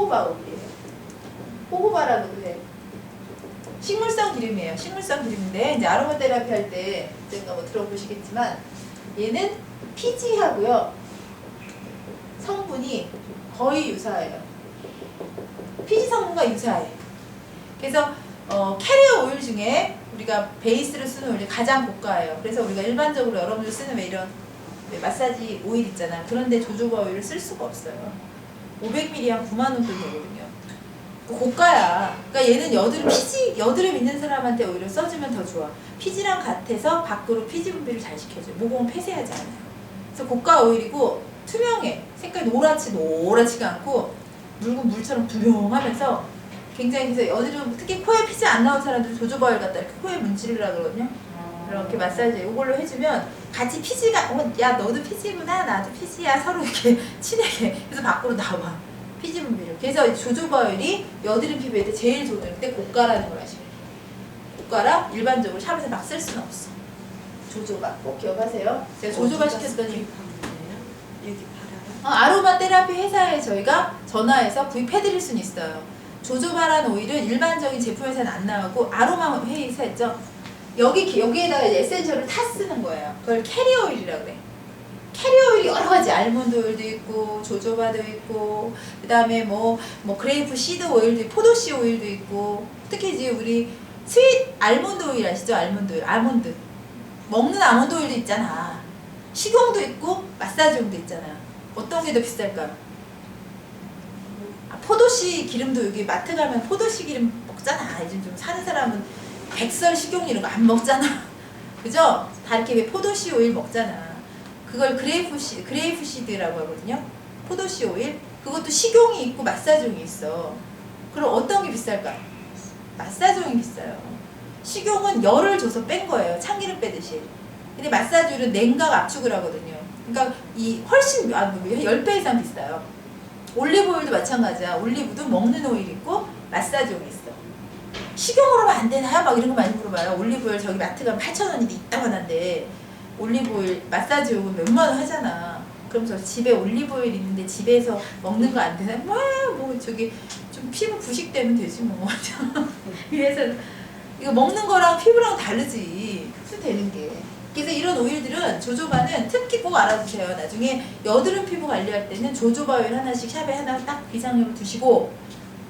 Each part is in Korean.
호호바 오일이에요. 호호바라고도 해. 식물성 기름이에요. 식물성 기름인데 이제 아로마 테라피 할 때 제가 뭐 들어보시겠지만 얘는 피지하고요. 성분이 거의 유사해요. 피지 성분과 유사해요. 그래서 캐리어 오일 중에 우리가 베이스로 쓰는 오일이 가장 고가예요. 그래서 우리가 일반적으로 여러분들 쓰는 왜 이런 마사지 오일 있잖아. 그런데 조조바 오일을 쓸 수가 없어요. 500ml 한 9만 원 정도 되거든요. 고가야. 그러니까 얘는 여드름 있는 사람한테 오히려 써주면 더 좋아. 피지랑 같아서 밖으로 피지 분비를 잘 시켜줘요. 모공은 폐쇄하지 않아요. 그래서 고가 오일이고 투명해. 색깔이 노랗지가 않고 묽은 물처럼 부용하면서 굉장히 그래서 여드름 특히 코에 피지 안 나온 사람들 조조바 오일 갖다 이렇게 코에 문지르라 그러거든요. 이렇게 마사지 이걸로 해주면 같이 피지가 야 너도 피지구나 나도 피지야 서로 이렇게 친하게 그래서 밖으로 나와. 피지 분비를. 그래서 조조바 오일이 여드름 피부에 때 제일 좋은 때 고가라는 걸 아시면 돼요. 고가라 일반적으로 샵에서 막 쓸 수는 없어. 조조바 꼭 기억하세요. 제가 조조바 시켰더니 여기 팔아요? 아로마 테라피 회사에 저희가 전화해서 구입해드릴 수는 있어요. 조조바라는 오일은 일반적인 제품에서는 안 나오고 아로마 회사 있죠. 여기에다가 에센셜을 타 쓰는 거예요. 그걸 캐리어 오일이라고 그래. 캐리어 오일이 여러 가지 알몬드 오일도 있고 조조바도 있고 그다음에 뭐 그레이프 시드 오일도 있고 포도씨 오일도 있고 특히 이제 우리 스윗 알몬드 오일 아시죠? 알몬드 오일, 아몬드 먹는 아몬드 오일도 있잖아. 식용도 있고 마사지용도 있잖아. 어떤 게 더 비쌀까요? 포도씨 기름도 여기 마트 가면 포도씨 기름 먹잖아. 요즘 좀 사는 사람은 백설 식용 이런 거 안 먹잖아. 그죠? 다 이렇게 왜 포도씨 오일 먹잖아. 그걸 그레이프 시드라고 하거든요. 포도씨 오일. 그것도 식용이 있고 마사지용이 있어. 그럼 어떤 게 비쌀까? 마사지용이 비싸요. 식용은 열을 줘서 뺀 거예요. 참기름 빼듯이. 근데 마사지용은 냉각 압축을 하거든요. 그러니까 이 훨씬 10배 이상 비싸요. 올리브 오일도 마찬가지야. 올리브도 먹는 오일 있고 마사지용이 있어. 식용으로만 안 되나요? 막 이런 거 많이 물어봐요. 올리브 오일 저기 마트 가면 8,000원인데 이따만 한데 올리브 오일 마사지용은 몇만 원 하잖아. 그럼 저 집에 올리브 오일 있는데 집에서 먹는 거 안 되나? 뭐 저기 좀 피부 부식되면 되지 뭐. 그래서 이거 먹는 거랑 피부랑 다르지. 그래서 되는 게. 그래서 이런 오일들은 조조바는 특히 꼭 알아두세요. 나중에 여드름 피부 관리할 때는 조조바 오일 하나씩 샵에 하나 딱 비상용으로 두시고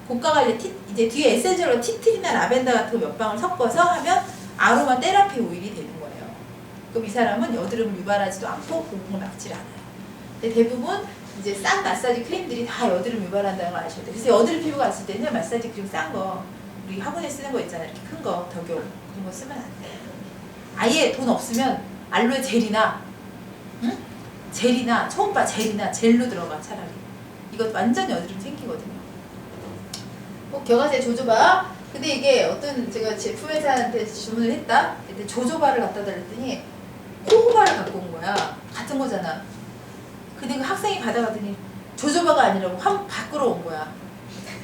고가 관리 이제 뒤에 에센셜로 티트리나 라벤더 같은 거 몇 방울 섞어서 하면 아로마 테라피 오일이 되는 거예요. 그럼 이 사람은 여드름을 유발하지도 않고 모공을 막질 않아요. 근데 대부분 이제 싼 마사지 크림들이 다 여드름 유발한다는 걸 아셔야 돼요. 그래서 여드름 피부가 왔을 때는 마사지 크림 싼 거 우리 학원에 쓰는 거 있잖아요. 이렇게 큰 거 덕용 그런 거 쓰면 안 돼요. 아예 돈 없으면 알로에 젤이나 젤이나 초음파 젤이나 젤로 들어가 차라리. 이거 완전 여드름 생기거든요. 꼭 기억하세요. 조조바. 근데 이게 어떤 제가 제품 회사한테 주문을 했다. 근데 조조바를 갖다 달랬더니 호호바를 갖고 온 거야. 같은 거잖아. 근데 그 학생이 받아가더니 조조바가 아니라고 확 밖으로 온 거야.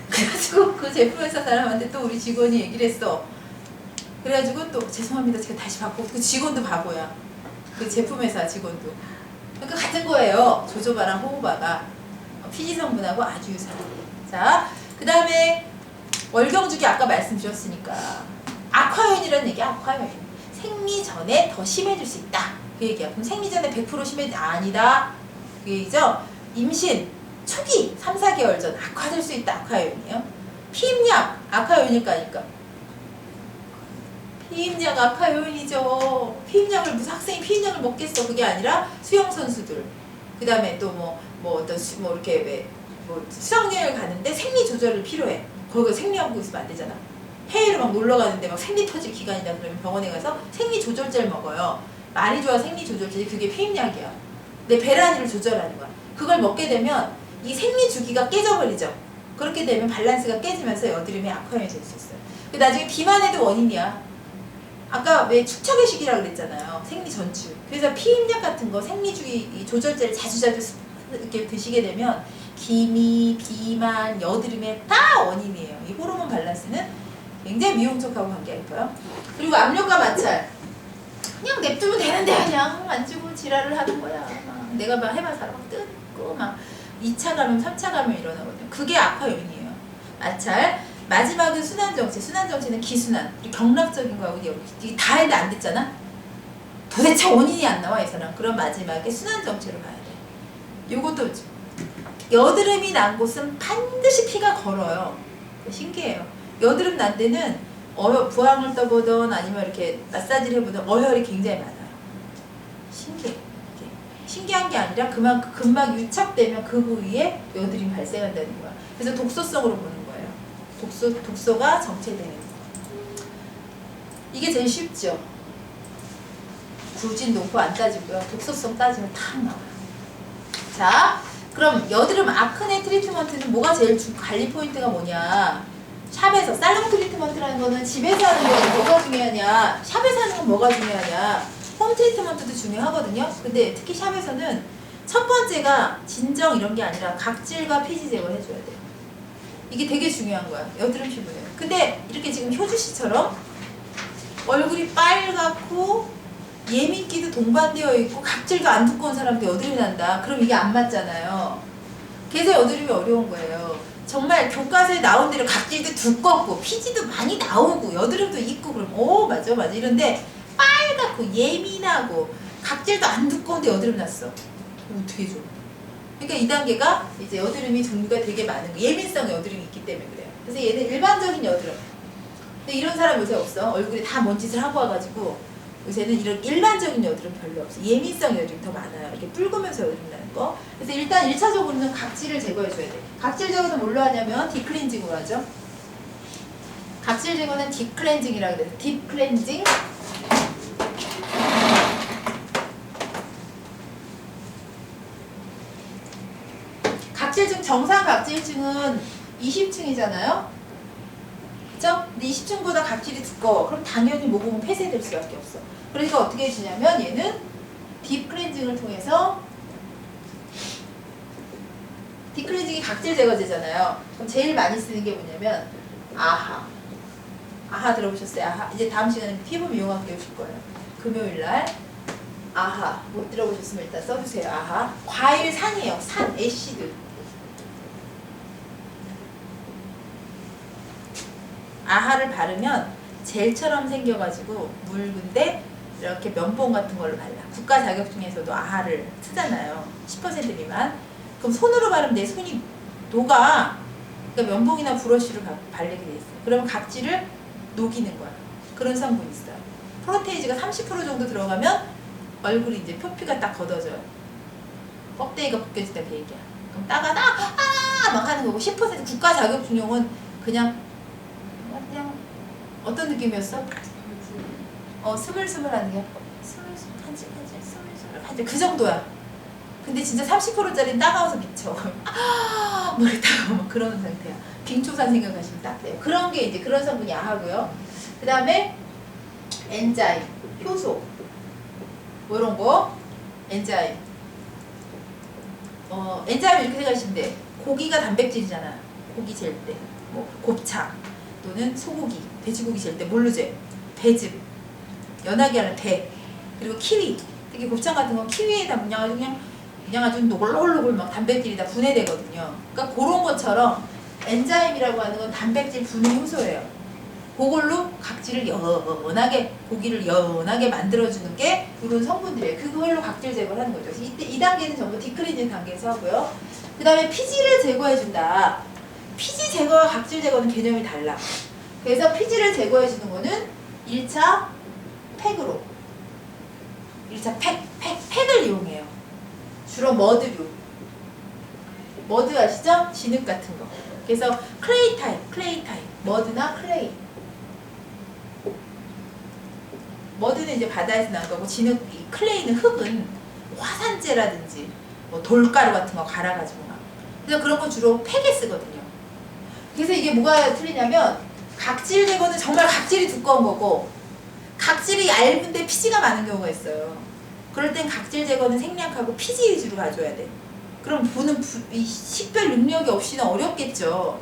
그래가지고 그 제품 회사 사람한테 또 우리 직원이 얘기를 했어. 그래가지고 또 죄송합니다. 제가 다시 바꾸고 그 직원도 바보야. 그 제품 회사 직원도. 그러니까 같은 거예요. 조조바랑 호호바가 피지 성분하고 아주 유사해요. 자, 그 다음에 월경주기 아까 말씀드렸으니까 아쿠아연이라는 얘기야. 아쿠아연. 생리 전에 더 심해질 수 있다. 그 얘기야. 그럼 생리 전에 100% 심해지 아니다. 그 얘기죠. 임신 초기 3, 4개월 전 악화될 수 있다. 아쿠아연이에요. 피임약 아쿠아연일까니까. 피임약 아쿠아연이죠. 피임약을 무슨 학생이 피임약을 먹겠어. 그게 아니라 수영 선수들. 그 다음에 또 이렇게 왜 수학여행 가는데 생리 조절이 필요해. 거기가 생리하고 있으면 안 되잖아. 해외를 막 놀러 가는데 막 생리 터질 기간이다 그러면 병원에 가서 생리 조절제를 먹어요. 많이 좋아 생리 조절제. 그게 피임약이야. 내 배란위를 조절하는 거야. 그걸 먹게 되면 이 생리 주기가 깨져버리죠. 그렇게 되면 밸런스가 깨지면서 여드름이 아쿠아연이 될 수 있어요. 나중에 비만에도 원인이야. 아까 왜 축척의 시기라고 그랬잖아요. 생리 전축. 그래서 피임약 같은 거 생리 주기 조절제를 자주 이렇게 드시게 되면 기미, 비만, 여드름의 다 원인이에요. 이 호르몬 밸런스는 굉장히 미용적하고 관계가 있고요. 그리고 압력과 마찰. 그냥 냅두면 되는데 그냥 만지고 지랄을 하는 거야. 막 내가 막 해봐서 막 뜯고 막 2차 감염, 3차 감염 일어나거든요. 그게 아쿠아연이에요. 아찰. 마지막은 순환정체. 순환정체는 기순환. 경락적인 거하고 이게 다 했는데 안 됐잖아. 도대체 원인이 안 나와 이 사람. 그럼 마지막에 순환정체로 가야 돼. 요것도 여드름이 난 곳은 반드시 피가 걸어요. 신기해요. 여드름 난 데는 부항을 떠보던 아니면 이렇게 마사지를 해보던 어혈이 굉장히 많아요. 신기해. 신기한 게 아니라 그만큼 금방 유착되면 그 부위에 여드름이 발생한다는 거야. 그래서 독소성으로 보는 거예요. 독소가 정체되는 거. 이게 제일 쉽죠. 굵진 농포 안 따지고요. 독소성 따지면 탁 나와요. 자, 그럼 여드름 아크네 트리트먼트는 뭐가 제일 관리 포인트가 뭐냐? 샵에서 살롱 트리트먼트라는 거는 집에서 하는 거 뭐가 중요하냐? 샵에서 하는 건 뭐가 중요하냐? 홈 트리트먼트도 중요하거든요. 근데 특히 샵에서는 첫 번째가 진정 이런 게 아니라 각질과 피지 제거를 해줘야 돼요. 이게 되게 중요한 거야. 여드름 피부는. 근데 이렇게 지금 효주 씨처럼 얼굴이 빨갛고 예민기도 동반되어 있고 각질도 안 두꺼운 사람도 여드름이 난다. 그럼 이게 안 맞잖아요. 그래서 여드름이 어려운 거예요. 정말 교과서에 나온 대로 각질도 두껍고 피지도 많이 나오고 여드름도 있고 그럼 맞아 이런데 빨갛고 예민하고 각질도 안 두꺼운데 여드름 났어. 어떻게 줘? 그러니까 2단계가 이제 여드름이 종류가 되게 많은 거. 예민성 여드름이 있기 때문에 그래요. 그래서 얘는 일반적인 여드름. 근데 이런 사람 요새 없어. 얼굴에 다 먼짓을 하고 와가지고 요새는 이런 일반적인 여드름 별로 없어. 예민성 여드름이 더 많아요. 이렇게 붉으면서 여드름 나는 거. 그래서 일단 1차적으로는 각질을 제거해줘야 돼. 각질 제거는 뭘로 하냐면 딥클렌징으로 하죠. 각질 제거는 딥클렌징이라고 해요. 딥클렌징. 각질증, 정상 각질증은 20층이잖아요. 그쵸? 근데 20층보다 각질이 두꺼워. 그럼 당연히 모공은 폐쇄될 수밖에 없어. 그러니까 어떻게 해주냐면 얘는 딥클렌징을 통해서 딥클렌징이 각질 제거제잖아요. 그럼 제일 많이 쓰는 게 뭐냐면 아하 들어보셨어요? 아하. 이제 다음 시간에 피부 미용학 배우실 거예요. 금요일날 아하 못 들어보셨으면 일단 써주세요. 아하. 과일 산이에요. 산, 애시드. 아하를 바르면 젤처럼 생겨가지고 묽은데 이렇게 면봉 같은 걸로 발라. 국가 자격증에서도 아하를 쓰잖아요. 10% 미만. 그럼 손으로 바르면 내 손이 녹아. 그러니까 면봉이나 브러쉬로 바르게 돼 있어요. 그러면 각질을 녹이는 거야. 그런 성분이 있어요. 프로테이지가 30% 정도 들어가면 얼굴이 이제 표피가 딱 걷어져요. 껍데기가 벗겨진다는 얘기야. 그럼 따가다 막 하는 거고 10% 국가 자격증용은 그냥 어떤 느낌이었어? 스물스물하는 게 스물스물 그 정도야. 근데 진짜 30%짜리는 따가워서 미쳐. 뭐 이랬다가 막 그런 상태야. 빙초산 생각하시면 딱 돼요. 그런 게 이제 그런 성분이 야하고요. 그 다음에 엔자임, 효소 뭐 이런 거. 엔자임 엔자임 이렇게 생각하시면 돼. 고기가 단백질이잖아. 고기 젤 때 뭐 곱창 또는 소고기, 돼지고기 젤 때 뭘로 재? 배즙, 연하게 하는 배. 그리고 키위. 특히 곱창 같은 건 키위에다 그냥 아주 노골노골 막 단백질이 다 분해되거든요. 그러니까 그런 것처럼 엔자임이라고 하는 건 단백질 분해 효소예요. 그걸로 각질을 연하게, 고기를 연하게 만들어주는 게 이런 성분들이에요. 그걸로 각질 제거를 하는 거죠. 이때 2단계는 전부 디클리징 단계에서 하고요. 그 다음에 피지를 제거해준다. 피지 제거와 각질 제거는 개념이 달라. 그래서 피지를 제거해주는 거는 1차 팩으로. 1차 팩을 이용해요. 주로 머드류. 머드 아시죠? 진흙 같은 거. 그래서 클레이 타입. 머드나 클레이. 머드는 이제 바다에서 난 거고, 진흙, 클레이는 흙은 화산재라든지 뭐 돌가루 같은 거 갈아가지고 막. 그래서 그런 거 주로 팩에 쓰거든요. 그래서 이게 뭐가 틀리냐면 각질 제거는 정말 각질이 두꺼운 거고 각질이 얇은데 피지가 많은 경우가 있어요. 그럴 땐 각질 제거는 생략하고 피지 위주로 가져야 돼. 그럼 보는 식별 능력이 없이는 어렵겠죠.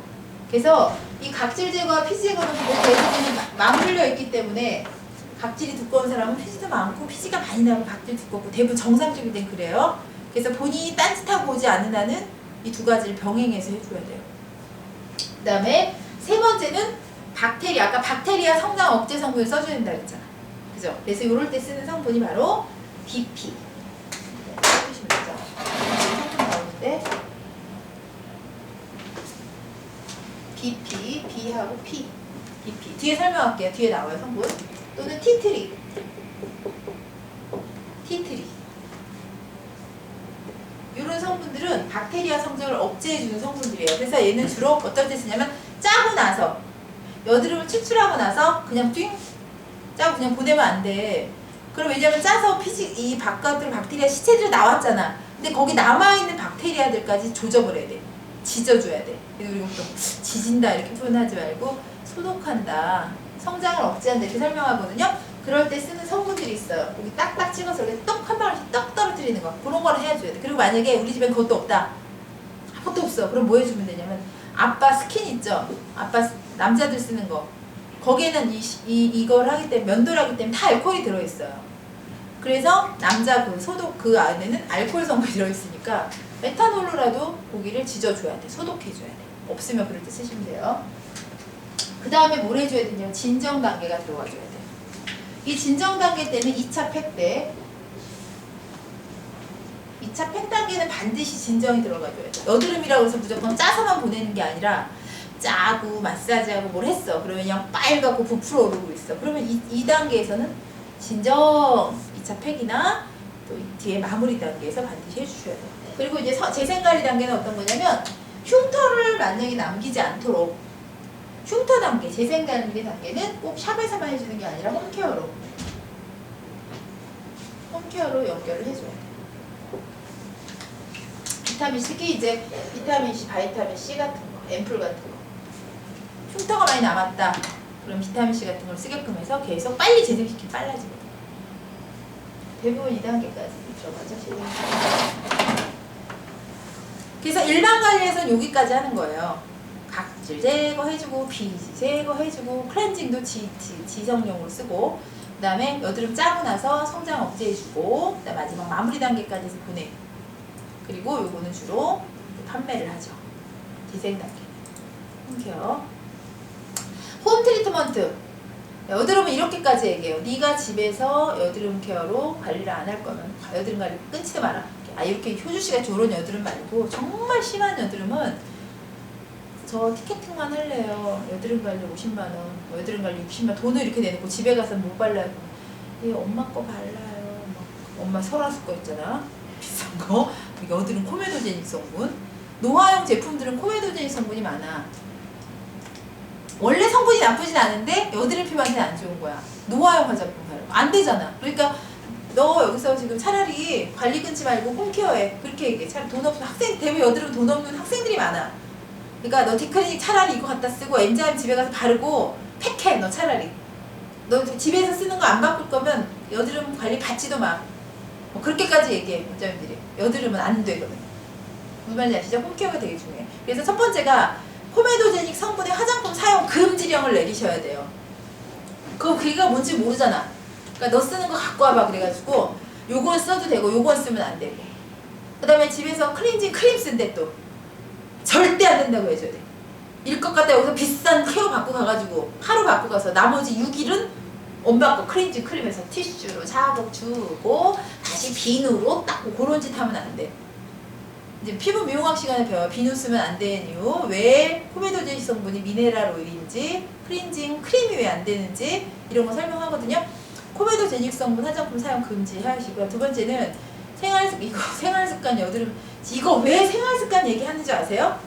그래서 이 각질 제거와 피지 제거는 대부분 맞물려 있기 때문에 각질이 두꺼운 사람은 피지도 많고 피지가 많이 나면 각질 두껍고 대부분 정상적일 땐 그래요. 그래서 본인이 딴짓하고 오지 않는 한은 이 두 가지를 병행해서 해줘야 돼요. 그 다음에 세 번째는 박테리아. 아까 박테리아 성장 억제 성분을 써줘야 된다 그랬잖아. 그죠? 그래서 이럴 때 쓰는 성분이 바로 BP. 써주시면 되죠. 성분 나오는데 BP, B하고 P. BP. 뒤에 설명할게요. 뒤에 나와요, 성분. 또는 티트리. 티트리. 이런 성분들은 박테리아 성장을 억제해주는 성분들이에요. 그래서 얘는 주로 어떨 때 쓰냐면 짜고 나서 여드름을 추출하고 나서 그냥 띵 짜고 그냥 보내면 안 돼. 그럼 왜냐면 짜서 이 바깥으로 박테리아 시체들이 나왔잖아. 근데 거기 남아있는 박테리아들까지 조져버려야 돼. 지져줘야 돼. 그리고 또 지진다 이렇게 표현하지 말고 소독한다. 성장을 억제한다 이렇게 설명하거든요. 그럴 때 쓰는 성분들이 있어요. 여기 딱딱 찍어서 이렇게 떡 한 방울씩 떡 떨어뜨리는 거. 그런 거를 해줘야 돼. 그리고 만약에 우리 집엔 그것도 없다. 아무것도 없어. 그럼 뭐 해주면 되냐면 아빠 스킨 있죠? 아빠 남자들 쓰는 거. 거기에는 이걸 하기 때문에 면도를 하기 때문에 다 알코올이 들어있어요. 그래서 남자 그 소독 그 안에는 알코올 성분이 들어있으니까 메탄올로라도 고기를 지져줘야 돼. 소독해줘야 돼. 없으면 그럴 때 쓰시면 돼요. 그 다음에 뭘 해줘야 되냐면 진정 단계가 들어가줘야 돼. 이 진정 단계 때는 2차 팩 때 2차 팩 단계는 반드시 진정이 들어가줘야 돼. 여드름이라고 해서 무조건 짜서만 보내는 게 아니라 짜고 마사지하고 뭘 했어. 그러면 그냥 빨갛고 부풀어 오르고 있어. 그러면 이 단계에서는 진정 2차 팩이나 또 뒤에 마무리 단계에서 반드시 해주셔야 돼요. 그리고 이제 재생관리 단계는 어떤 거냐면 흉터를 만약에 남기지 않도록 흉터 단계, 재생관리 단계는 꼭 샵에서만 해주는 게 아니라 홈케어로 연결을 해줘야 돼요. 비타민C, 특히 이제 비타민C, 바이타민C 같은 거, 앰플 같은 거 흉터가 많이 남았다. 그럼 비타민C 같은 걸 쓰게끔 해서 계속 빨리 재생시키면 빨라지거든요. 대부분 2단계까지 들어가죠. 그래서 일반 관리에서는 여기까지 하는 거예요. 각질 제거해주고 비지 제거해주고 클렌징도 지성용으로 쓰고 그 다음에 여드름 짜고 나서 성장 억제해주고 그 다음 마지막 마무리 단계까지 해서 보내. 그리고 요거는 주로 판매를 하죠. 재생 단계. 홈케어. 홈 트리트먼트. 여드름은 이렇게까지 얘기해요. 네가 집에서 여드름 케어로 관리를 안 할 거면 여드름 관리 끊지도 마라. 이렇게 효주씨가 저런 여드름 말고 정말 심한 여드름은 저 티켓팅만 할래요. 여드름 관리 50만원, 여드름 관리 60만원 돈을 이렇게 내놓고 집에 가서 뭐 발라요? 예, 엄마 거 발라요. 막 엄마 설화수 거 있잖아. 비싼 거. 여드름 코메도제닉 성분. 노화용 제품들은 코메도제닉 성분이 많아. 원래 성분이 나쁘진 않은데 여드름 피부한테는 안 좋은 거야. 노화용 화장품 바르고 안 되잖아. 그러니까 너 여기서 지금 차라리 관리 끊지 말고 홈케어해. 그렇게 얘기해. 차라리 돈 없는 학생, 대부분 여드름 돈 없는 학생들이 많아. 그러니까 너 디클리닉 차라리 이거 갖다 쓰고 엔자임 집에 가서 바르고 팩해. 너 차라리. 너 집에서 쓰는 거 안 바꿀 거면 여드름 관리 받지도 마. 뭐 그렇게까지 얘기해. 원장님들이. 여드름은 안 되거든. 무슨 말인지 아시죠? 홈케어가 되게 중요해. 그래서 첫 번째가 코메도제닉 성분의 화장품 사용 금지령을 내리셔야 돼요. 그게 뭔지 모르잖아. 그러니까 너 쓰는 거 갖고 와봐 그래가지고 요건 써도 되고 요건 쓰면 안 되고 그 다음에 집에서 클렌징 크림 쓴데 또 절대 안 된다고 해줘야 돼. 일 것 같다 여기서 비싼 케어 받고 가가지고 하루 받고 가서 나머지 6일은 엄마 거 클렌징 크림에서 티슈로 자극 주고 다시 비누로 닦고 그런 짓 하면 안 돼. 이제 피부 미용학 시간에 배워요. 비누 쓰면 안 되는 이유, 왜 코메도제닉 성분이 미네랄 오일인지, 클렌징 크림이 왜 안 되는지 이런 거 설명하거든요. 코메도제닉 성분 화장품 사용 금지하시고요. 두 번째는 생활습관 여드름. 이거 왜 생활습관 얘기하는 줄 아세요?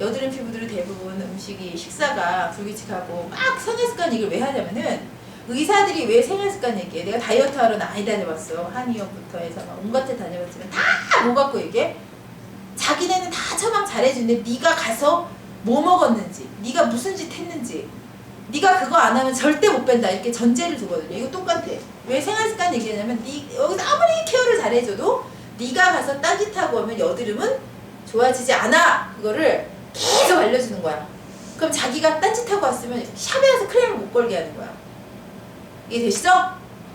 여드름 피부들은 대부분 음식이 식사가 불규칙하고 막 생활습관 얘기를 왜 하냐면은 의사들이 왜 생활습관 얘기해? 내가 다이어트 하러 많이 다녀봤어. 한의원부터 해서 막 온갖 데 다녀봤지만 다 뭐 갖고 얘기해? 자기네는 다 처방 잘해주는데 네가 가서 뭐 먹었는지, 네가 무슨 짓 했는지, 네가 그거 안 하면 절대 못 뺀다 이렇게 전제를 두거든요. 이거 똑같아. 왜 생활습관 얘기하냐면 여기서 아무리 케어를 잘해줘도 네가 가서 딴짓하고 오면 여드름은 좋아지지 않아. 그거를 계속 알려주는 거야. 그럼 자기가 딴짓하고 왔으면 샵에 가서 크림을 못 걸게 하는 거야. 이게 되시죠?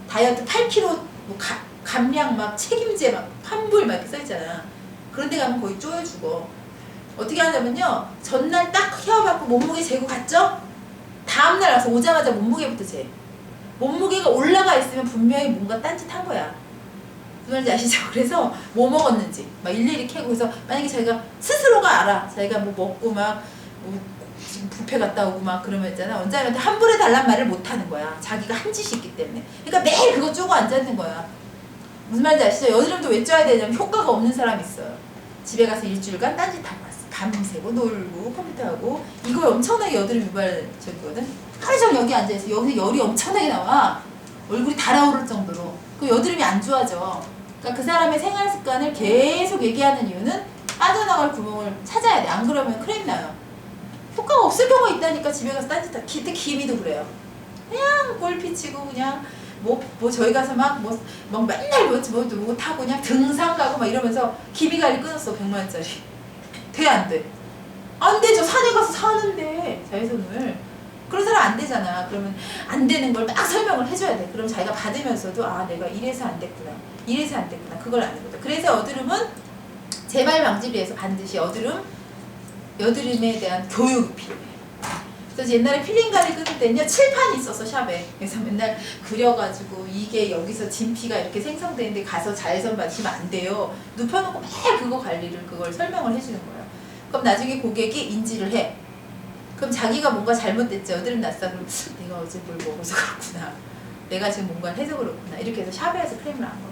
다이어트 8kg 뭐 감량 막 책임제 막 환불 막 이렇게 써있잖아. 그런 데 가면 거의 쪼여 죽어. 어떻게 하냐면요. 전날 딱 헤어받고 몸무게 재고 갔죠? 다음날 와서 오자마자 몸무게부터 재. 몸무게가 올라가 있으면 분명히 뭔가 딴짓한 거야. 무슨 말인지 아시죠? 그래서 뭐 먹었는지 막 일일이 캐고, 그래서 만약에 자기가 스스로가 알아. 자기가 뭐 먹고 막 뭐 지금 뷔페 갔다 오고 막 그러면 있잖아. 원장님한테 환불해 달란 말을 못 하는 거야. 자기가 한 짓이 있기 때문에. 그러니까 매일 그거 쪼고 앉아있는 거야. 무슨 말인지 아시죠? 여드름도 왜 쪄야 되냐면 효과가 없는 사람이 있어요. 집에 가서 일주일간 딴짓하고 왔어. 밤새고 놀고 컴퓨터하고. 이거 엄청나게 여드름 유발적이거든. 하루 종일 여기 앉아있어. 여기서 열이 엄청나게 나와. 얼굴이 달아오를 정도로. 그 여드름이 안 좋아져. 그러니까 그 사람의 생활 습관을 계속 얘기하는 이유는 빠져나갈 구멍을 찾아야 돼. 안 그러면 크림 나요. 효과가 없을 경우가 있다니까. 집에 가서 딴짓하고. 특히 기미도 그래요. 그냥 골피 치고 그냥 뭐 저희 가서 막 맨날 뭐 타고 그냥 등산 가고 막 이러면서 기미관리 끊었어. 100만원짜리. 돼, 안 돼? 안 돼. 저 산에 가서 사는데 자외선을. 그런 사람 안 되잖아. 그러면 안 되는 걸 딱 설명을 해줘야 돼. 그럼 자기가 받으면서도 아, 내가 이래서 안 됐구나. 이래서 안 됐구나. 그걸 아는 거다. 그래서 여드름은 재발 방지를 위해서 반드시 여드름에 대한 교육이 필요해. 그래서 옛날에 필링 가리 끊을 때는요, 칠판이 있었어, 샵에. 그래서 맨날 그려가지고 이게 여기서 진피가 이렇게 생성되는데 가서 자외선 받으시면 안 돼요. 눕혀놓고 매일 그걸 설명을 해주는 거예요. 그럼 나중에 고객이 인지를 해. 그럼 자기가 뭔가 잘못됐죠. 여드름 났어. 그럼 내가 어제 뭘 먹어서 그렇구나. 내가 지금 뭔가를 해서 그렇구나. 이렇게 해서 샵에 와서 크림을 안 거예요.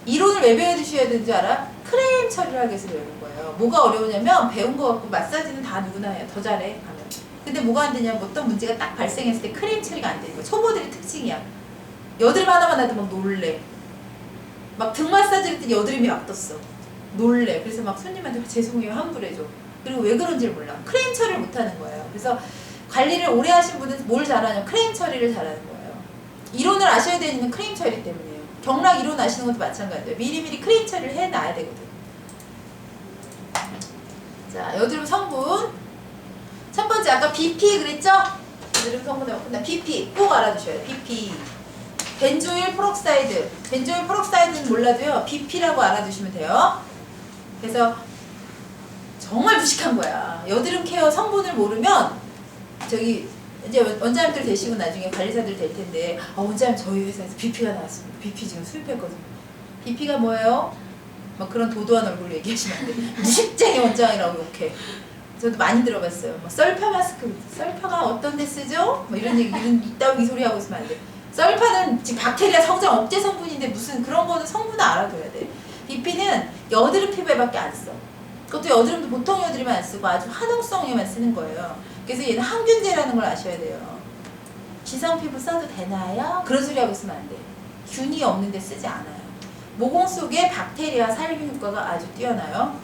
이론을 왜 배워주셔야 되는 줄 알아? 크림 처리를 하기 위해서 배우는 거예요. 뭐가 어려우냐면 배운 거 갖고 마사지는 다 누구나 해요. 더 잘해 가면. 근데 뭐가 안 되냐면 어떤 문제가 딱 발생했을 때 크림 처리가 안 되는 거야. 초보들의 특징이야. 여드름 하나만 나도 막 놀래. 막 등 마사지 할 때 여드름이 막 떴어. 놀래. 그래서 막 손님한테 죄송해요 환불해줘. 그리고 왜 그런지를 몰라. 크림 처리를 못하는 거예요. 그래서 관리를 오래 하신 분은 뭘 잘하냐면 크림 처리를 잘하는 거예요. 이론을 아셔야 되는 크림 처리 때문에요. 경락 이론 아시는 것도 마찬가지예요. 미리미리 크림 처리를 해놔야 되거든. 자, 여드름 성분. 첫 번째 아까 BP 그랬죠? 여드름 성분을 바꾼다. BP 꼭 알아두셔야 돼요. BP. 벤조일 프록사이드. 벤조일 프록사이드는 몰라도요. BP라고 알아두시면 돼요. 그래서 정말 무식한 거야. 여드름 케어 성분을 모르면 저기 이제 원장님들 되시고 나중에 관리사들 될 텐데 원장님 저희 회사에서 BP가 나왔습니다. BP 지금 수입했거든요. BP가 뭐예요? 막 그런 도도한 얼굴로 얘기하시면 안 돼. 무식쟁이 원장이라고 욕해. 저도 많이 들어봤어요. 뭐 썰파 마스크, 썰파가 어떤 데 쓰죠? 뭐 이런 얘기, 이따위 소리 하고 있으면 안 돼. 썰파는 지금 박테리아 성장 억제 성분인데 무슨 그런 거는 성분을 알아둬야 돼. BP는 여드름 피부에밖에 안 써. 그것도 여드름도 보통 여드름만 안 쓰고 아주 화농성에만 쓰는 거예요. 그래서 얘는 항균제라는 걸 아셔야 돼요. 지성 피부 써도 되나요? 그런 소리 하고 있으면 안 돼. 균이 없는데 쓰지 않아요. 모공 속에 박테리아 살균 효과가 아주 뛰어나요.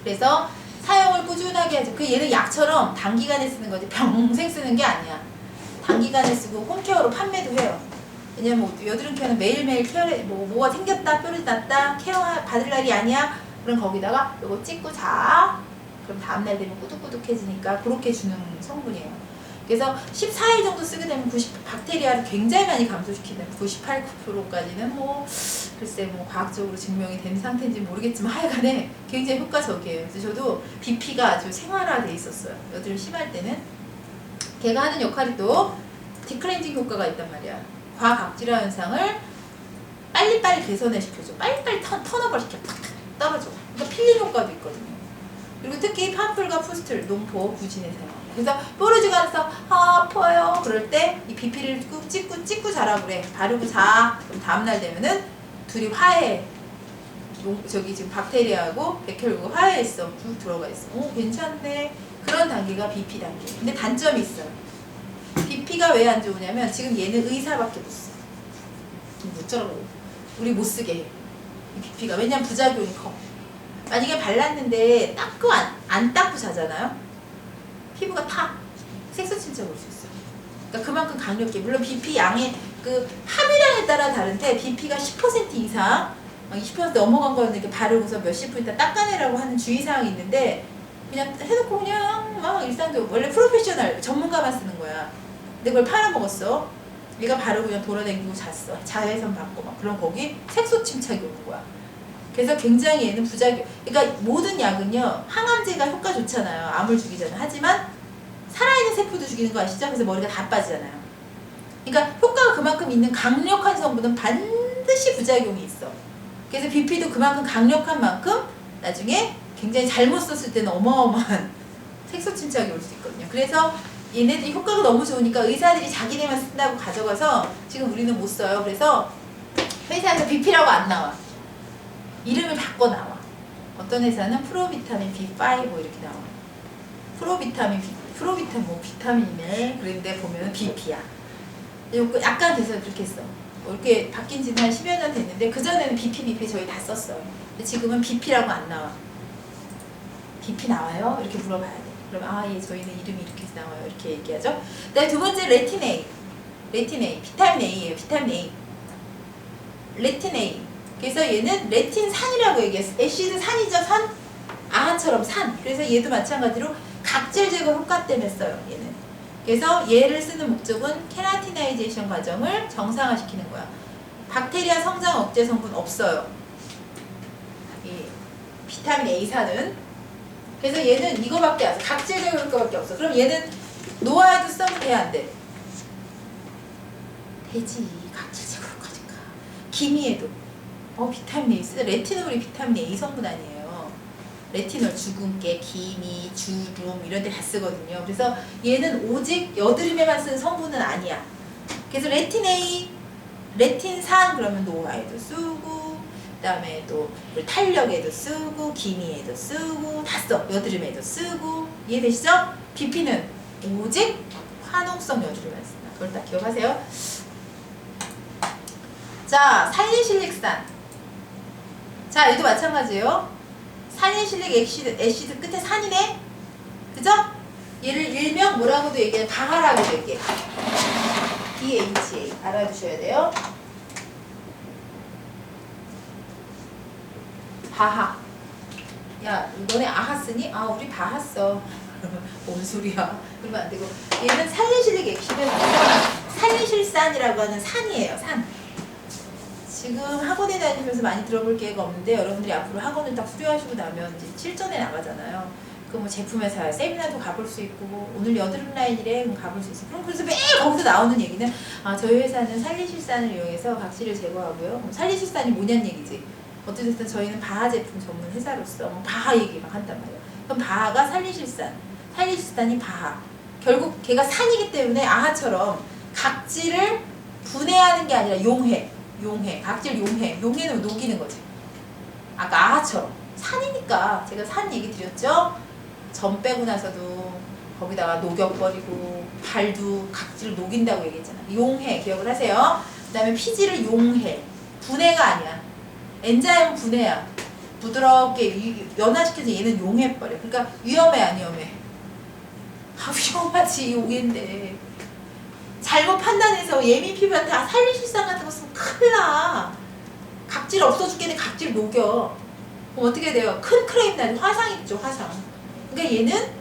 그래서 사용을 꾸준하게 하죠. 그 얘는 약처럼 단기간에 쓰는 거지 평생 쓰는 게 아니야. 단기간에 쓰고 홈케어로 판매도 해요. 왜냐면 뭐 여드름 케어는 매일매일 케어를 뭐가 생겼다 뾰루지 났다 케어 받을 날이 아니야. 그럼 거기다가 요거 찍고 자. 그럼 다음날 되면 꾸덕꾸덕해지니까 그렇게 주는 성분이에요. 그래서 14일 정도 쓰게 되면 박테리아를 굉장히 많이 감소시키는 98%까지는 뭐 글쎄 뭐 과학적으로 증명이 된 상태인지 모르겠지만 하여간에 굉장히 효과적이에요. 그래서 저도 BP가 아주 생활화돼 있었어요. 여드름 심할 때는. 걔가 하는 역할이 또 디클렌징 효과가 있단 말이야. 과각질화 현상을 빨리빨리 개선을 시켜줘. 빨리빨리 턴오버 시켜. 탁 떨어져. 그러니까 필링 효과도 있거든요. 그리고 특히 팜플과 푸스틀, 농포, 부진에 사용합니다. 그래서 뾰루지가 나서 아파요. 그럴 때 이 BP를 꾹 찍고 자라 그래. 바르고 자. 그럼 다음날 되면은 둘이 화해. 저기 지금 박테리아하고 백혈구가 화해했어. 쭉 들어가 있어. 오 괜찮네. 그런 단계가 BP 단계. 근데 단점이 있어요. BP가 왜 안 좋으냐면 지금 얘는 의사밖에 못 써. 묻더라고. 우리 못 쓰게 해. BP가. 왜냐면 부작용이 커. 만약에 발랐는데 닦고 안 닦고 자잖아요? 피부가 타. 색소 침착 올 수 있어요. 그러니까 그만큼 강력해. 물론 BP 양의 그 함유량에 따라 다른데 BP가 10% 이상 20% 넘어간 거는 이렇게 바르고서 몇십 분 있다 닦아내라고 하는 주의사항이 있는데 그냥 해놓고 그냥 막 일상적으로 원래 프로페셔널 전문가만 쓰는 거야. 근데 그걸 팔아먹었어. 얘가 바르고 그냥 돌아다니고 잤어. 자외선 받고 막 그럼 거기 색소 침착이 오는 거야. 그래서 굉장히 얘는 부작용. 그러니까 모든 약은요 항암제가 효과 좋잖아요. 암을 죽이잖아요. 하지만 살아있는 세포도 죽이는 거 아시죠? 그래서 머리가 다 빠지잖아요. 그러니까 효과가 그만큼 있는 강력한 성분은 반드시 부작용이 있어. 그래서 BP도 그만큼 강력한 만큼 나중에 굉장히 잘못 썼을 때는 어마어마한 색소 침착이 올 수 있거든요. 그래서 얘네들이 효과가 너무 좋으니까 의사들이 자기네만 쓴다고 가져가서 지금 우리는 못 써요. 그래서 회사에서 BP라고 안 나와. 이름을 바꿔 나와. 어떤 회사는 프로비타민 B5 뭐 이렇게 나와. 프로비타민 뭐 비타민이네. 그런데 보면 BP야. 약간 돼서 그렇게 써. 이렇게 바뀐 지는 한 10여 년 됐는데 그전에는 BP 저희 다 썼어요. 근데 지금은 BP라고 안 나와. BP 나와요? 이렇게 물어봐야 돼. 그럼 예 저희는 이름이 이렇게 나와요. 이렇게 얘기하죠. 그다음에 두 번째 레틴 A. 비타민 A예요. 비타민 A. 레틴 A. 그래서 얘는 레틴산이라고 얘기했어. 애시드 산이죠. 산. 아한처럼 산. 그래서 얘도 마찬가지로 각질 제거 효과 때문에 써요. 얘는. 그래서 얘를 쓰는 목적은 케라티나이제이션 과정을 정상화시키는 거야. 박테리아 성장 억제 성분 없어요. 이 비타민 A산은. 그래서 얘는 이거밖에 안 써. 각질 제거 효과밖에 없어. 그럼 얘는 노화에도 써도 돼, 안 돼? 되지. 각질 제거 효과니까. 기미에도. 비타민 A 쓰. 레티놀이 비타민 A 성분 아니에요. 레티놀, 주근깨, 기미, 주름 이런 데 다 쓰거든요. 그래서 얘는 오직 여드름에만 쓰는 성분은 아니야. 그래서 레틴 A, 레틴산 그러면 노화에도 쓰고 그다음에 또 탄력에도 쓰고 기미에도 쓰고 다 써. 여드름에도 쓰고 이해되시죠? BP는 오직 화농성 여드름에만 쓴다. 그걸 딱 기억하세요. 자, 살리실릭산. 자, 얘도 마찬가지예요. 살리실릭 애시드 끝에 산이네? 그죠? 얘를 일명 뭐라고도 얘기해? 바하라고도 얘기해. DHA. 알아두셔야 돼요. 바하. 야, 너네 아하 쓰니? 우리 바하 써. 뭔 소리야. 그러면 안 되고. 얘는 살리실릭 액시드는 살리실산이라고 하는 산이에요. 산. 지금 학원에 다니면서 많이 들어볼 기회가 없는데 여러분들이 앞으로 학원을 딱 수료하시고 나면 이제 실전에 나가잖아요. 그 뭐 제품회사 세미나도 가볼 수 있고 오늘 여드름 라인이래 그럼 가볼 수 있어. 그럼 그래서 매일 거기서 나오는 얘기는 저희 회사는 살리실산을 이용해서 각질을 제거하고요. 그럼 살리실산이 뭐냐는 얘기지. 어쨌든 저희는 바하 제품 전문 회사로서 바하 얘기 막 한단 말이에요. 그럼 바하가 살리실산이 바하. 결국 걔가 산이기 때문에 아하처럼 각질을 분해하는 게 아니라 용해, 각질 용해. 용해는 녹이는 거지. 아까 아하처럼 산이니까 제가 산 얘기 드렸죠. 점 빼고 나서도 거기다가 녹여버리고 발도 각질을 녹인다고 얘기했잖아. 용해 기억을 하세요. 그 다음에 피지를 용해. 분해가 아니야. 엔자임 분해야. 부드럽게 연화시켜서 얘는 용해버려. 그러니까 위험해 안 위험해? 위험하지. 용해인데 잘못 판단해서 예민 피부한테 살리실산 같은 거 쓰면 큰일 나. 각질 없어 죽겠네. 각질 녹여. 그럼 어떻게 돼요? 큰 크레임 나지. 화상 있죠. 화상. 그러니까 얘는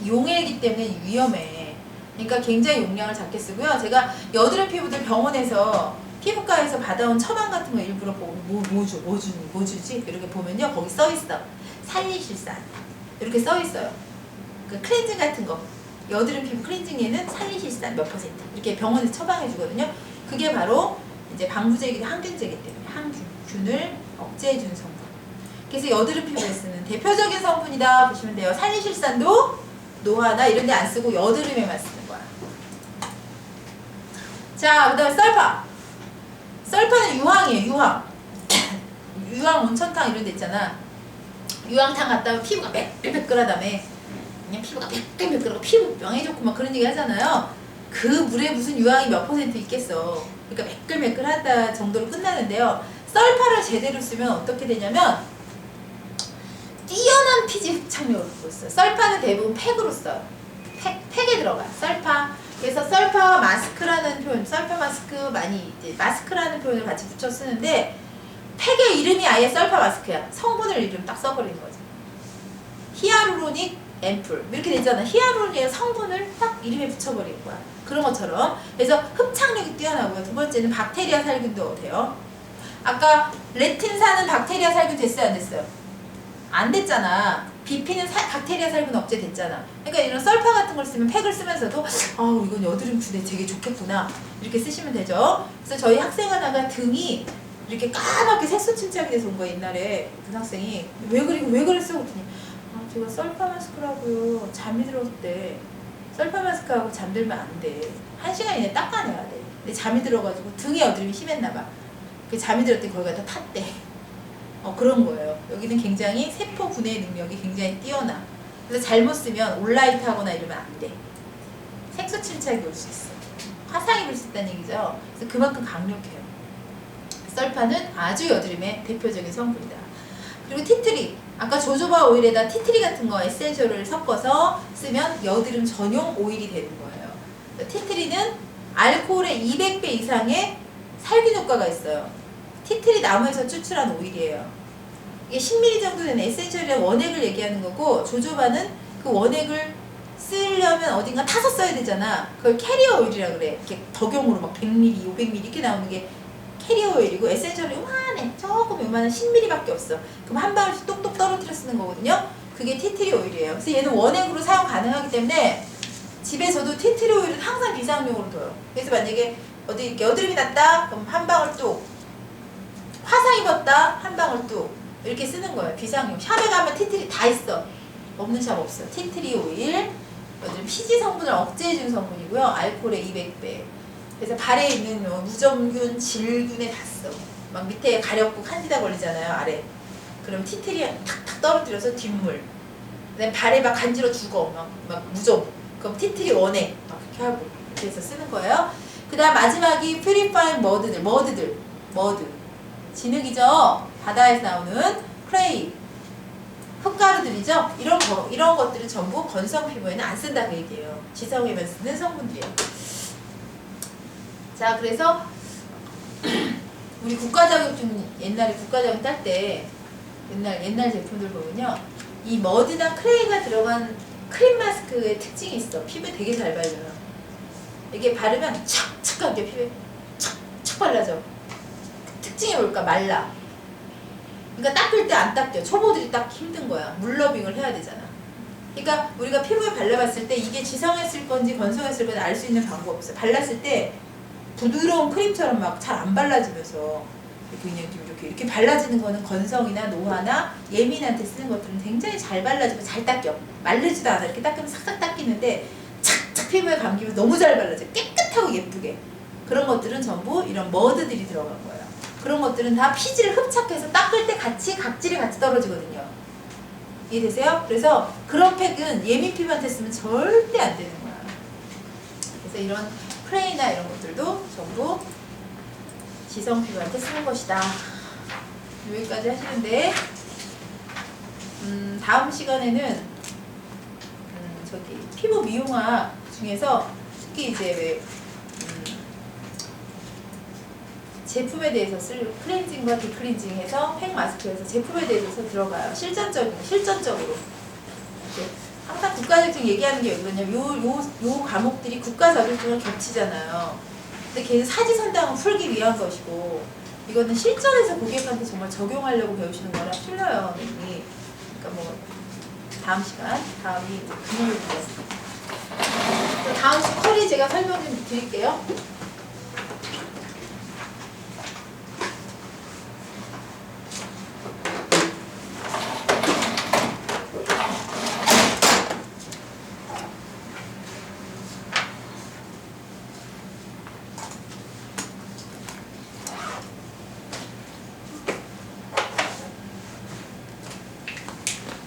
용해이기 때문에 위험해. 그러니까 굉장히 용량을 작게 쓰고요. 제가 여드름 피부들 병원에서 피부과에서 받아온 처방 같은 거 일부러 보고 뭐 주지? 이렇게 보면요. 거기 써있어. 살리실산. 이렇게 써있어요. 그 클렌징 같은 거. 여드름 피부 클렌징에는 살리실산 몇 %. 이렇게 병원에서 처방해 주거든요. 그게 바로 이제 방부제이기도 항균제이기 때문에 항균을 억제해 주는 성분. 그래서 여드름 피부에 쓰는 대표적인 성분이다 보시면 돼요. 살리실산도 노화나 이런 데 안 쓰고 여드름에만 쓰는 거야. 자, 그 다음에 썰파. 썰파는 유황이에요. 유황 온천탕 이런 데 있잖아. 유황탕 갔다 오면 피부가 매끌매끌하다며. 그냥 피부가 매끌매끌하고 피부병에 좋고 막 그런 얘기 하잖아요. 그 물에 무슨 유황이 몇 % 있겠어. 그러니까 매끌매끌하다 정도로 끝나는데요. 썰파를 제대로 쓰면 어떻게 되냐면 뛰어난 피지 흡착력을 갖고 있어요. 썰파는 대부분 팩으로 써요. 팩에 들어가. 썰파. 그래서 썰파 마스크라는 표현, 썰파 마스크 많이 이제 마스크라는 표현을 같이 붙여 쓰는데 팩의 이름이 아예 썰파 마스크야. 성분을 이름 딱 써버리는 거죠. 히아루로닉 앰플 이렇게 되잖아. 히아루로닉의 성분을 딱 이름에 붙여버리는 거야. 그런 것처럼. 그래서 흡착력이 뛰어나고요. 두 번째는 박테리아 살균도 돼요. 아까 레틴산은 박테리아 살균 됐어요, 안 됐어요? 안 됐잖아. BP는 박테리아 살균 억제됐잖아. 그러니까 이런 썰파 같은 걸 쓰면 팩을 쓰면서도 이건 여드름 균에 되게 좋겠구나 이렇게 쓰시면 되죠. 그래서 저희 학생 하나가 등이 이렇게 까맣게 색소 침착이 돼서 온 거야 옛날에. 그 학생이 왜 그랬어? 그랬더니 제가 썰파 마스크라고요. 잠이 들었대. 썰파 마스크하고 잠들면 안 돼. 1시간 이내에 닦아내야 돼. 근데 잠이 들어가지고 등에 여드름이 심했나 봐. 그 잠이 들었더니 거기가 다 탔대. 그런 거예요. 여기는 굉장히 세포 분해 능력이 굉장히 뛰어나. 그래서 잘못 쓰면 온라이트 하거나 이러면 안 돼. 색소 침착이 올 수 있어. 화상 입을 수 있다는 얘기죠. 그래서 그만큼 강력해요. 썰파는 아주 여드름의 대표적인 성분이다. 그리고 티트리. 아까 조조바 오일에다 티트리 같은 거 에센셜을 섞어서 쓰면 여드름 전용 오일이 되는 거예요. 티트리는 알코올의 200배 이상의 살균 효과가 있어요. 티트리 나무에서 추출한 오일이에요. 이게 10ml 정도 되는 에센셜이라 원액을 얘기하는 거고, 조조바는 그 원액을 쓰려면 어딘가 타서 써야 되잖아. 그걸 캐리어 오일이라 그래. 이렇게 덕용으로 막 100ml, 500ml 이렇게 나오는 게 캐리어 오일이고, 에센셜이 요만해. 조금 요만한 10ml밖에 없어. 그럼 한 방울씩 똑똑 떨어뜨려 쓰는 거거든요. 그게 티트리 오일이에요. 그래서 얘는 원액으로 사용 가능하기 때문에 집에서도 티트리 오일은 항상 비상용으로 둬요. 그래서 만약에 어디 이렇게 여드름이 났다? 그럼 한 방울 뚝. 화상 입었다? 한 방울 뚝. 이렇게 쓰는 거예요. 비상용. 샵에 가면 티트리 다 있어. 없는 샵 없어. 티트리 오일. 여드름 피지 성분을 억제해주는 성분이고요. 알코올의 200배. 그래서 발에 있는 무좀균, 질균에 다 써. 막 밑에 가렵고 칸디다 걸리잖아요. 아래. 그럼 티트리 탁탁 떨어뜨려서 뒷물. 그다음에 발에 막 간지러 죽어. 막 무좀. 그럼 티트리 원액. 막 그렇게 하고. 이렇게 해서 쓰는 거예요. 그 다음 마지막이 퓨리파잉 머드. 진흙이죠. 바다에서 나오는 클레이. 흙가루들이죠. 이런 것들은 전부 건성 피부에는 안 쓴다 그 얘기예요. 지성에만 쓰는 성분들이에요. 자, 그래서 우리 국가자격증 옛날에 국가자격 딸 때 옛날 제품들 보면요, 이 머드나 클레이가 들어간 크림 마스크의 특징이 있어. 피부에 되게 잘 발려요. 이게 바르면 착착하게 피부에 착착 발라져. 특징이 뭘까? 말라. 그러니까 닦을 때 안 닦여. 초보들이 닦기 힘든 거야. 물러빙을 해야 되잖아. 그러니까 우리가 피부에 발라봤을 때 이게 지성했을 건지 건성했을 건지 알 수 있는 방법 없어. 발랐을 때 부드러운 크림처럼 막 잘 안 발라지면서 그냥 이렇게 발라지는 거는 건성이나 노화나 예민한테 쓰는 것들은 굉장히 잘 발라지고 잘 닦여. 마르지도 않아. 이렇게 닦으면 싹싹 닦이는데 착착 피부에 감기면 너무 잘 발라져. 깨끗하고 예쁘게. 그런 것들은 전부 이런 머드들이 들어간 거예요. 그런 것들은 다 피지를 흡착해서 닦을 때 같이 각질이 같이 떨어지거든요. 이해되세요? 그래서 그런 팩은 예민 피부한테 쓰면 절대 안 되는 거야. 그래서 이런 프레이나 이런 것들도 전부 지성 피부한테 쓰는 것이다. 여기까지 하시는데, 다음 시간에는 저기 피부 미용학 중에서 특히 이제 왜 제품에 대해서 쓸 클렌징과 디클렌징해서 팩 마스크에서 제품에 대해서 들어가요. 실전적으로. 항상 국가자격증 얘기하는 게 왜 그러냐면 요 과목들이 국가자격증과 겹치잖아요. 근데 걔는 사지선다은 풀기 위한 것이고, 이거는 실전에서 고객한테 정말 적용하려고 배우시는 거라 틀려요. 그러니까 뭐 다음 시간, 다음이 금요일이에요. 다음 주 컬이 제가 설명 좀 드릴게요.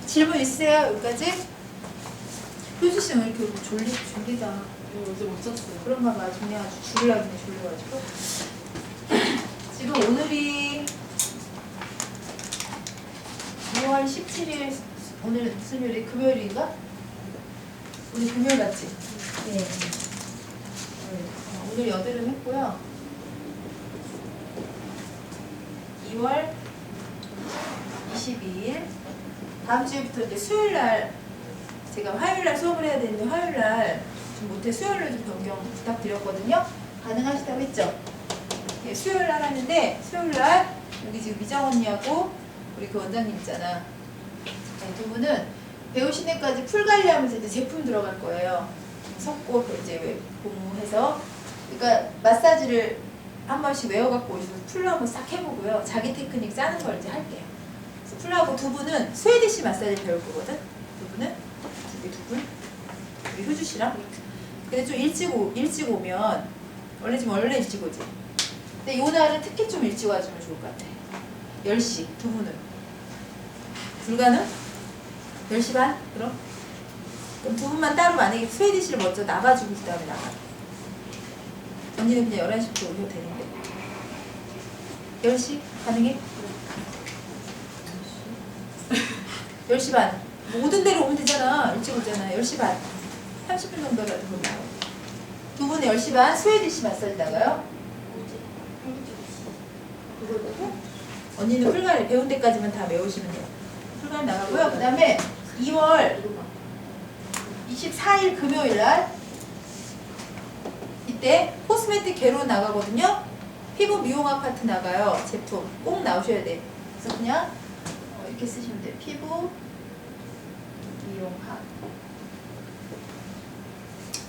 질문 있으세요? 여기까지? 효주씨 왜 이렇게 졸리다. 어제 못 잤어요. 그런가 봐. 아주 졸려가지고. 지금 오늘이 6월 17일, 오늘 무슨 요일이? 금요일인가? 오늘 금요일 맞지? 네. 오늘 여드름 했고요. 2월 22일 다음 주부터 이제 수요일날, 제가 화요일날 수업을 해야 되는데 화요일날 좀 못해 수요일로 좀 변경 부탁드렸거든요. 가능하시다고 했죠? 네, 수요일날 하는데 수요일날 여기 지금 미정 언니하고 우리 그 원장님 있잖아. 이 두 분은 배우신 데까지 풀 관리하면서 이제 제품 들어갈 거예요. 섞고 이제 왜 고무해서. 그러니까 마사지를 한 번씩 외워갖고 오셔서 풀로 한번 싹 해보고요. 자기 테크닉 짜는 걸 이제 할게요. 그래서 풀하고 두 분은 스웨디시 마사지 배울 거거든. 두 분은 우리 두 분, 우리 효주 씨랑. 근데 좀 일찍 오면 원래 일찍 오지. 근데 요 날은 특히 좀 일찍 와주면 좋을 것 같아. 10시 두 분은 불가능? 10시 반? 그럼 두 분만 따로 만약에 스웨디시를 먼저 나가주고 그 다음에 나가. 언니는 그냥 11시부터 오셔도 되는데 10시? 가능해? 10시 반. 뭐 오던 대로 오면 되잖아. 일찍 오잖아. 10시 반. 30분 정도라도 보면 두 분은 10시 반 스웨디시 마사지 나가요? 언니는 풀관리 배운 데까지만 다 외우시면 돼요. 풀관리 나가고요. 그 다음에 2월 24일 금요일 날 이때 코스메틱 개론 나가거든요. 피부 미용학 파트 나가요. 제품 꼭 나오셔야 돼. 그래서 그냥 이렇게 쓰시면 돼요. 피부 미용학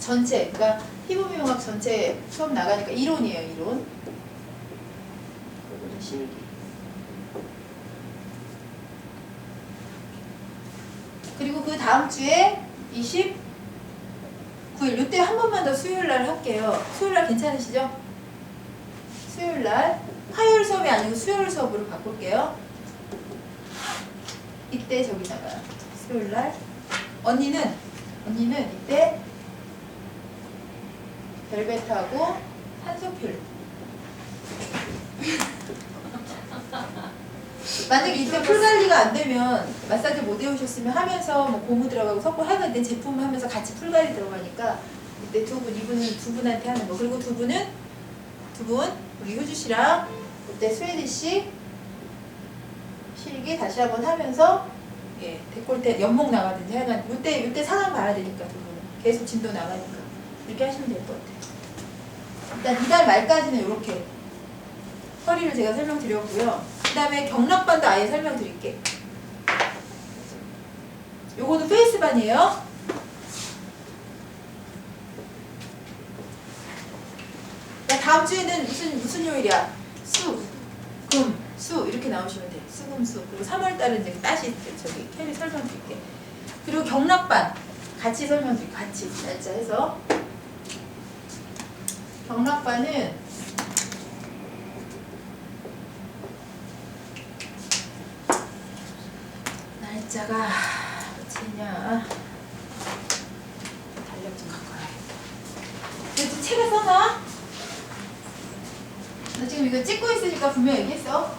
전체, 그러니까 피부 미용학 전체 수업 나가니까 이론이에요. 이론. 그리고 실기. 그리고 그 다음 주에 29일 이때 한 번만 더 수요일 날 할게요. 수요일 날 괜찮으시죠? 수요일 날 화요일 수업이 아니고 수요일 수업으로 바꿀게요. 이때 저기 나가요. 수요일 날 언니는 이때 벨벳하고 산소필. 만약에 이때 풀 관리가 안 되면 마사지 못 해오셨으면 하면서 뭐 고무 들어가고 섞고 하는 데 제품 하면서 같이 풀 관리 들어가니까 이때 이분은 두 분한테 하는 거. 그리고 두 분 우리 효주 씨랑 이때 스웨디시 실기 다시 한번 하면서 예 데콜테 연목 나가든지 하여간 이때 상황 봐야 되니까 두 분은 계속 진도 나가니까 이렇게 하시면 될 것 같아요. 일단 이달 말까지는 이렇게 허리를 제가 설명드렸고요. 그 다음에 경락반도 아예 설명드릴게. 요거는 페이스반이에요. 다음 주에는 무슨 요일이야? 수, 금, 수 이렇게 나오시면 돼. 수금수. 그리고 3월달은 이제 다시 저기 캐리 설명드릴게. 그리고 경락반 같이 설명드릴게. 같이 날짜 해서 경락반은 날짜가 며칠이냐? 달력 좀 갖고 와야겠다. 그래도 책에 써놔? 나 지금 이거 찍고 있으니까 분명 얘기했어.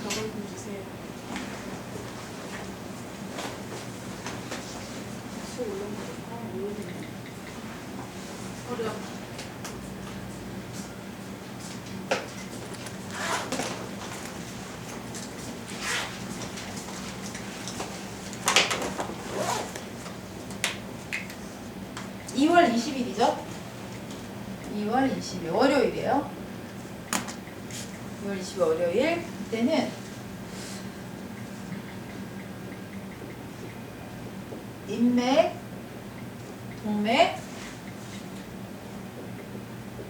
가방 좀 주세요. 수 올라오네. 허리가. (2월 20일이죠) 2월 20일 월요일이에요. 2월 20일 월요일. 그때는 인맥, 동맥,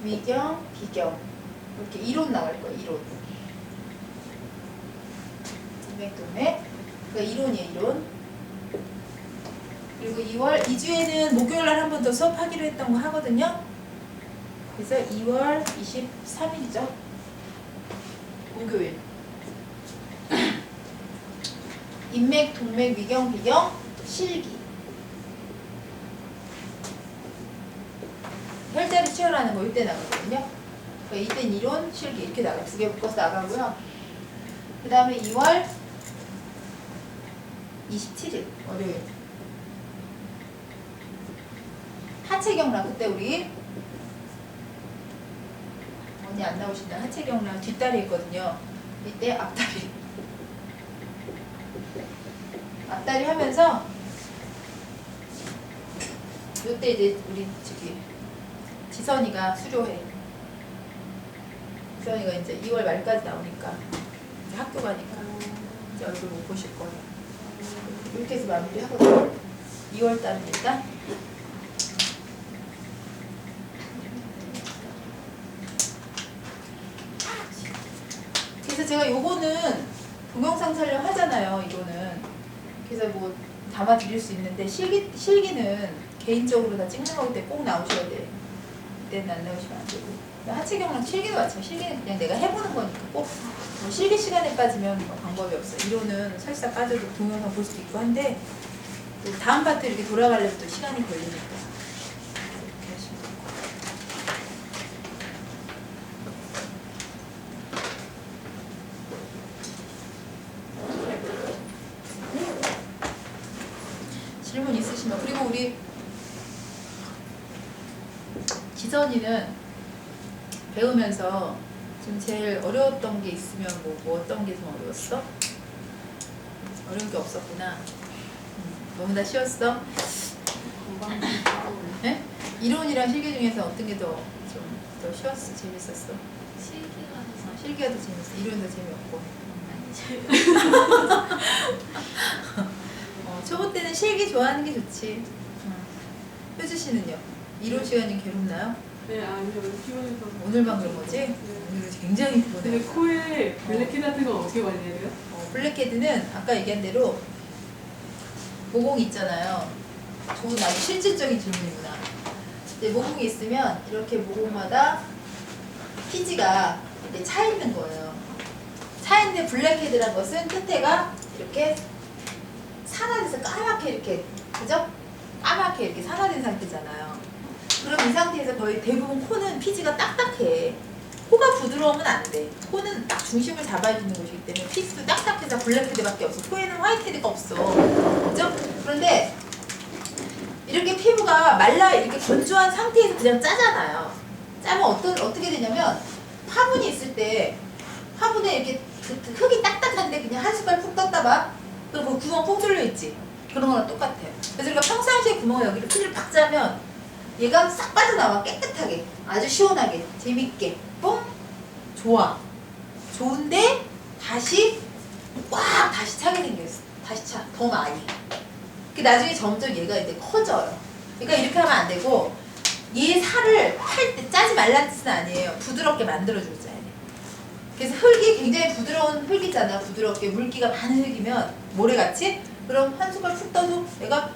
위경, 비경 이렇게 이론 나갈 거예요. 이론. 인맥, 동맥. 그러니까 이론이에요. 이론. 그리고 2주에는 목요일날 한 번 더 수업하기로 했던 거 하거든요. 그래서 2월 23일이죠. 목요일. 인맥, 동맥, 위경, 비경, 실기. 혈자리 치열하는 거 이때 나가거든요. 그러니까 이때는 이론, 실기 이렇게 나가요. 두 개 묶어서 나가고요. 그 다음에 2월 27일 월요일. 하체경락. 그때 우리 언니 안 나오신다. 하체경락 뒷다리 했거든요. 이때 앞다리. 앞다리 하면서 이때 이제 우리 저기 지선이가 수료해. 지선이가 이제 2월 말까지 나오니까 이제 학교 가니까 이제 얼굴 못 보실 거예요. 이렇게 해서 마무리하거든요. 2월 달입니다. 그래서 제가 요거는 동영상 촬영하잖아요. 이거는 그래서 뭐 담아 드릴 수 있는데 실기는 개인적으로 다 찍는 거기 때문에 꼭 나오셔야 돼. 그때는 안 나오시면 안 되고. 하체경랑 실기도 마찬가지고 실기는 그냥 내가 해보는 거니까 꼭뭐 실기 시간에 빠지면 뭐 방법이 없어요. 이론은 설사 빠져도 동영상 볼 수도 있고 한데 또 다음 파트 이렇게 돌아가려면 또 시간이 걸리니까 이렇게 하시면 되고. 질문 있으시면 그리고 우리 지선이는 배우면서 지금 제일 어려웠던 게 있으면 뭐 어떤 게 좀 어려웠어? 어려운 게 없었구나. 너무 다 쉬웠어? 네? 이론이랑 실기 중에서 어떤 게 더 쉬웠어? 재밌었어? 실기가 더 재밌어. 이론이 더 재미없고. 초보 때는 실기 좋아하는 게 좋지. 효주 씨는요? 이론 시간이 괴롭나요? 네, 아니요. 피곤해서. 오늘만 그런 거지? 네. 오늘은 굉장히 근데 피곤해요. 코에 블랙헤드 같은 건 어떻게 관리해야 돼요? 블랙헤드는 아까 얘기한 대로 모공이 있잖아요. 좋은 아주 실질적인 질문이구나. 이제 모공이 있으면 이렇게 모공마다 피지가 이렇게 차 있는 거예요. 차 있는 블랙헤드란 것은 끝에가 이렇게 산화돼서 까맣게 이렇게, 그죠? 까맣게 이렇게 산화된 상태잖아요. 그럼 이 상태에서 거의 대부분 코는 피지가 딱딱해. 코가 부드러우면 안 돼. 코는 딱 중심을 잡아주는 곳이기 때문에 피지도 딱딱해서 블랙헤드밖에 없어. 코에는 화이트헤드가 없어. 그죠? 그런데 이렇게 피부가 말라 이렇게 건조한 상태에서 그냥 짜잖아요. 짜면 어떻게 되냐면 화분이 있을 때 화분에 이렇게 그 흙이 딱딱한데 그냥 한 숟갈 푹 떴다 봐. 그럼 그 구멍 뻥 뚫려 있지. 그런 거랑 똑같아요. 그래서 우리가 평상시에 구멍을 여기를 피를 팍 짜면 얘가 싹 빠져나와. 깨끗하게, 아주 시원하게, 재밌게. 뽕? 좋아. 좋은데 다시 꽉 다시 차게 생겼어. 다시 차. 더 많이. 그 나중에 점점 얘가 이제 커져요. 그러니까 이렇게 하면 안 되고 얘 살을 팔 때 짜지 말라는 뜻은 아니에요. 부드럽게 만들어주고 짜야 돼. 그래서 흙이 굉장히 부드러운 흙이잖아. 부드럽게 물기가 많은 흙이면 모래같이. 그럼 한 숟갈 푹 떠도 얘가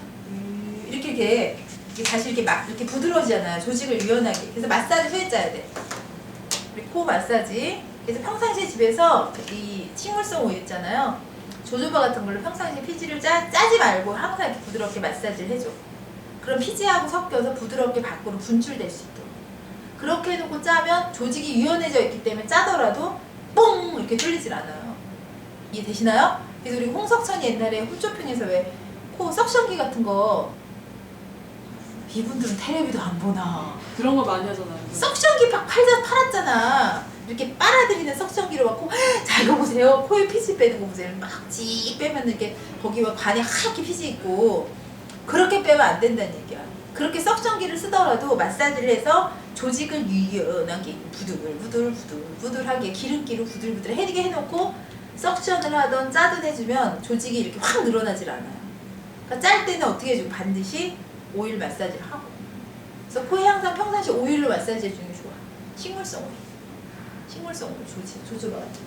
이렇게 다시 이렇게 막 이렇게 부드러워지잖아요. 조직을 유연하게. 그래서 마사지 후에 짜야 돼. 우리 코 마사지. 그래서 평상시에 집에서 이 식물성 오일 있잖아요. 조조바 같은 걸로 평상시에 피지를 짜지 말고 항상 이렇게 부드럽게 마사지를 해줘. 그럼 피지하고 섞여서 부드럽게 밖으로 분출될 수 있도록. 그렇게 해놓고 짜면 조직이 유연해져 있기 때문에 짜더라도 뽕! 이렇게 뚫리질 않아요. 이해되시나요? 그래서 우리 홍석천이 옛날에 홈쇼핑에서 왜 코 석션기 같은 거 이분들은 텔레비도 안 보나. 그런 거 많이 하잖아요. 석션기 막 팔았잖아. 이렇게 빨아들이는 석션기로 막 코, 자 이거 보세요. 코에 피지 빼는 거 보세요. 막 찌 빼면 이렇게 거기와 관에 하얗게 피지 있고 그렇게 빼면 안 된다는 얘기야. 그렇게 석션기를 쓰더라도 마사지를 해서 조직을 유연하게 부들부들하게 기름기로 부들부들 해지게 해놓고 석션을 하던 짜든 해주면 조직이 이렇게 확 늘어나질 않아요. 그러니까 짤 때는 어떻게 해주고 반드시 오일 마사지를 하고. 그래서 코에 항상 평상시 오일로 마사지 해주는 게 좋아. 식물성 오일. 식물성 오일 조조바 같은 거.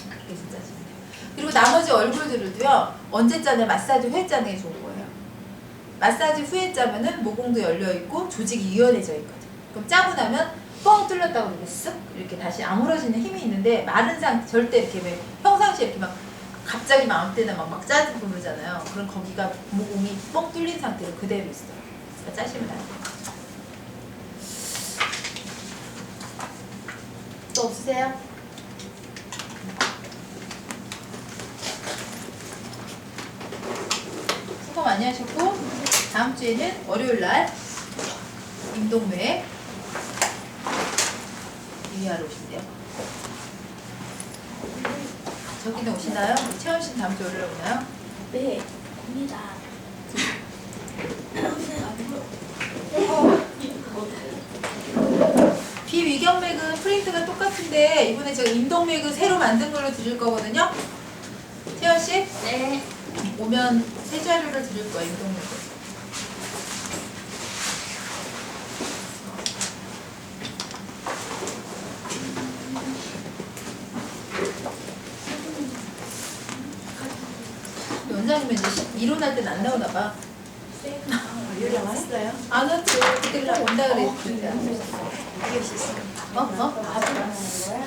그게 진짜 좋네요. 그리고 나머지 얼굴들도요. 언제 짜냐 마사지 후에 짜는 게 좋은 거예요. 마사지 후에 짜면은 모공도 열려있고 조직이 유연해져 있거든. 그럼 짜고 나면 뻥 뚫렸다고 이렇게 쓱 이렇게 다시 아물어지는 힘이 있는데 마른 상태 절대 이렇게 왜 평상시에 이렇게 막 갑자기 마음 때나 막 짜증 부르잖아요. 그럼 거기가 모공이 뻥 뚫린 상태로 그대로 있어요. 그러니까 짜시면 안 돼요. 또 없으세요? 수고 많이 하셨고 다음 주에는 월요일날 임동매 유의하러 오신대요. 저기는 오시나요? 우리 채원 씨는 다음 주 월요일에 오나요? 네, 옵니다. 비위계 이경맥은 프린트가 똑같은데 이번에 제가 인동맥은 새로 만든 걸로 드릴 거거든요. 태연 씨 네. 오면 새 자료를 드릴 거야 인동맥은. 원장님은 이제 이론할 땐 안 나오나 봐. 요리 왔어요? 안 왔지. 그때 꼭 온다 그랬는데. 어? 밥을 먹는 거야?